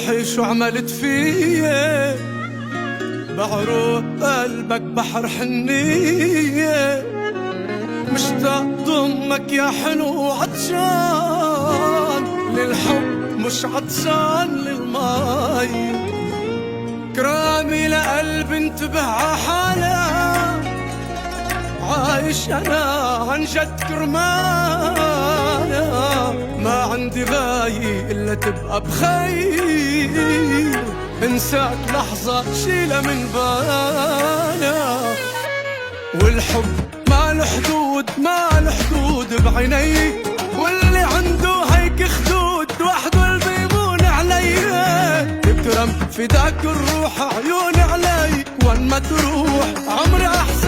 روحي شو عملت فيا، بعروق قلبك بحر حنية، مشتاق ضمك يا حلو عطشان للحب مش عطشان للمي. كرامي لقلب انتبه عحالة، عايش انا عن جد كرمالة، ما عندي غاية الا تبقى بخير، انساك لحظة شيلها من بالا. والحب ما له حدود ما له حدود بعيني، واللي عنده هيك خدود وحده اللي بيمون علي. تكرم فداك الروح عيوني علي، وين ما تروح عمري احسن